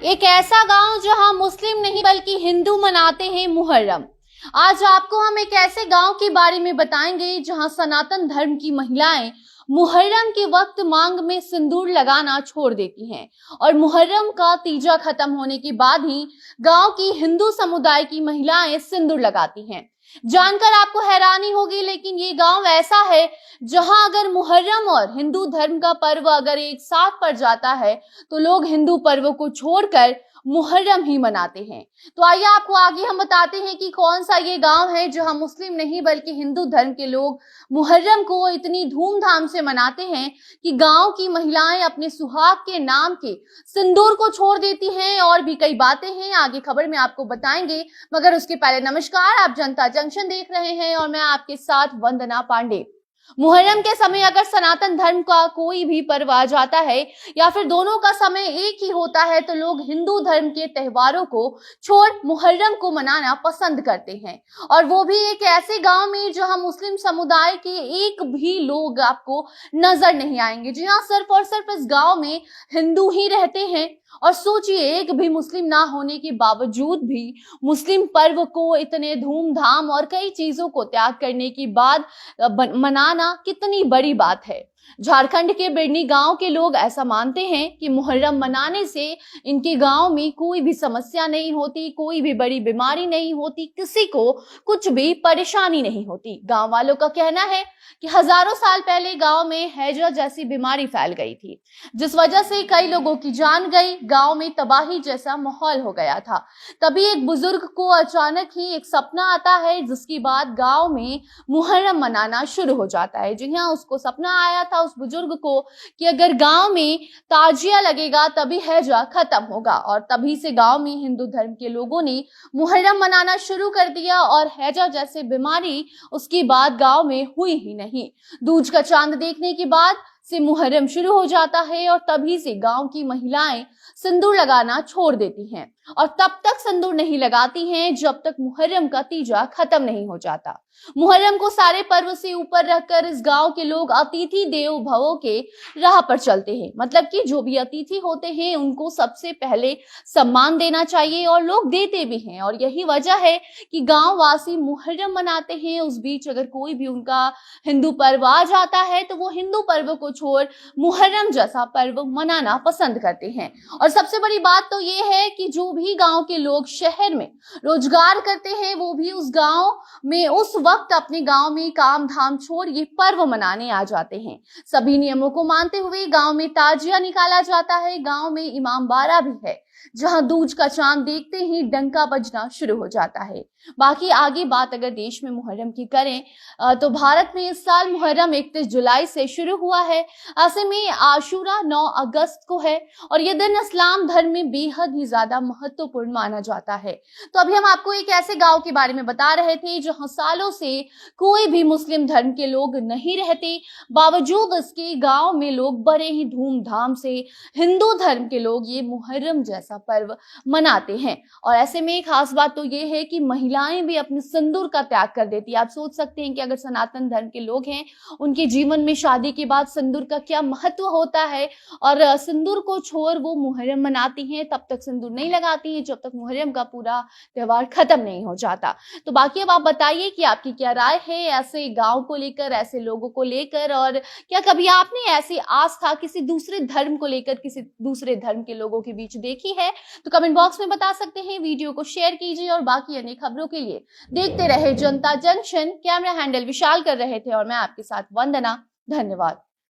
एक ऐसा गांव जहां मुस्लिम नहीं बल्कि हिंदू मनाते हैं मुहर्रम। आज आपको हम एक ऐसे गांव के बारे में बताएंगे जहां सनातन धर्म की महिलाएं मुहर्रम के वक्त मांग में सिंदूर लगाना छोड़ देती हैं और मुहर्रम का तीजा खत्म होने के बाद ही गांव की हिंदू समुदाय की महिलाएं सिंदूर लगाती हैं। जानकर आपको हैरानी होगी, लेकिन ये गांव ऐसा है जहां अगर मुहर्रम और हिंदू धर्म का पर्व अगर एक साथ पड़ जाता है तो लोग हिंदू पर्व को छोड़कर मुहर्रम ही मनाते हैं। तो आइए आपको आगे हम बताते हैं कि कौन सा ये गांव है जहां मुस्लिम नहीं बल्कि हिंदू धर्म के लोग मुहर्रम को इतनी धूमधाम से मनाते हैं कि गांव की महिलाएं अपने सुहाग के नाम के सिंदूर को छोड़ देती हैं। और भी कई बातें हैं, आगे खबर में आपको बताएंगे, मगर उसके पहले नमस्कार, आप जनता जंक्शन देख रहे हैं और मैं आपके साथ वंदना पांडे। मुहर्रम के समय अगर सनातन धर्म का कोई भी पर्व आ जाता है या फिर दोनों का समय एक ही होता है तो लोग हिंदू धर्म के त्योहारों को छोड़ मुहर्रम को मनाना पसंद करते हैं, और वो भी एक ऐसे गांव में जहां मुस्लिम समुदाय के एक भी लोग आपको नजर नहीं आएंगे। जी हाँ, सिर्फ और सिर्फ इस गांव में हिंदू ही रहते हैं। और सोचिए, एक भी मुस्लिम ना होने के बावजूद भी मुस्लिम पर्व को इतने धूमधाम और कई चीजों को त्याग करने के बाद मनाना कितनी बड़ी बात है। झारखंड के बिरनी गांव के लोग ऐसा मानते हैं कि मुहर्रम मनाने से इनके गांव में कोई भी समस्या नहीं होती, कोई भी बड़ी बीमारी नहीं होती, किसी को कुछ भी परेशानी नहीं होती। गांव वालों का कहना है कि हजारों साल पहले गांव में हैजा जैसी बीमारी फैल गई थी, जिस वजह से कई लोगों की जान गई, गांव में तबाही जैसा माहौल हो गया था। तभी एक बुजुर्ग को अचानक ही एक सपना आता है, जिसके बाद गांव में मुहर्रम मनाना शुरू हो जाता है। जी हाँ, उसको सपना आया था उस बुजुर्ग को कि अगर गांव में ताजिया लगेगा तभी हैजा खत्म होगा, और तभी से गांव में हिंदू धर्म के लोगों ने मुहर्रम मनाना शुरू कर दिया और हैजा जैसे बीमारी उसके बाद गांव में हुई ही नहीं। दूज का चांद देखने के बाद से मुहर्रम शुरू हो जाता है और तभी से गांव की महिलाएं सिंदूर लगाना छोड़ देती हैं, और तब तक सिंदूर नहीं लगाती हैं जब तक मुहर्रम का तीजा खत्म नहीं हो जाता। मुहर्रम को सारे पर्व से ऊपर रखकर इस गांव के लोग अतिथि देवो भव के राह पर चलते हैं। मतलब कि जो भी अतिथि होते हैं उनको सबसे पहले सम्मान देना चाहिए, और लोग देते भी हैं। और यही वजह है कि गांव वासी मुहर्रम मनाते हैं। उस बीच अगर कोई भी उनका हिंदू पर्व आ जाता है तो वो हिंदू पर्व को छोड़ मुहर्रम जैसा पर्व मनाना पसंद करते हैं। और सबसे बड़ी बात तो ये है कि जो भी गांव के लोग शहर में रोजगार करते हैं वो भी उस गांव में उस वक्त अपने गांव में काम धाम छोड़ ये पर्व मनाने आ जाते हैं। सभी नियमों को मानते हुए गांव में ताजिया निकाला जाता है। गांव में इमामबाड़ा भी है जहां दूज का चांद देखते ही डंका बजना शुरू हो जाता है। बाकी आगे बात अगर देश में मुहर्रम की करें तो भारत में इस साल मुहर्रम 31 जुलाई से शुरू हुआ है। ऐसे में आशूरा 9 अगस्त को है और यह दिन इस्लाम धर्म में बेहद ही ज्यादा महत्वपूर्ण माना जाता है। तो अभी हम आपको एक ऐसे गांव के बारे में बता रहे थे जहां सालों से कोई भी मुस्लिम धर्म के लोग नहीं रहते, बावजूद इसके गांव में लोग बड़े ही धूमधाम से हिंदू धर्म के लोग ये मुहर्रम जैसा पर्व मनाते हैं। और ऐसे में खास बात तो ये है कि महिलाएं भी अपने सिंदूर का त्याग कर देती है। आप सोच सकते हैं कि अगर सनातन धर्म के लोग हैं, उनके जीवन में शादी के बाद सिंदूर का क्या महत्व होता है, और सिंदूर को छोड़ वो मुहर्रम मनाती हैं, तब तक सिंदूर नहीं लगाती हैं जब तक मुहर्रम का पूरा त्योहार खत्म नहीं हो जाता। तो बाकी अब आप बताइए कि आपकी क्या राय है ऐसे गांव को लेकर, ऐसे लोगों को लेकर, और क्या कभी आपने ऐसी आस्था किसी दूसरे धर्म को लेकर किसी दूसरे धर्म के लोगों के बीच देखी है? तो कमेंट बॉक्स में बता सकते हैं। वीडियो को शेयर कीजिए और बाकी अन्य खबरों के लिए देखते रहे जनता जंक्शन। कैमरा हैंडल विशाल कर रहे थे और मैं आपके साथ वंदना। धन्यवाद।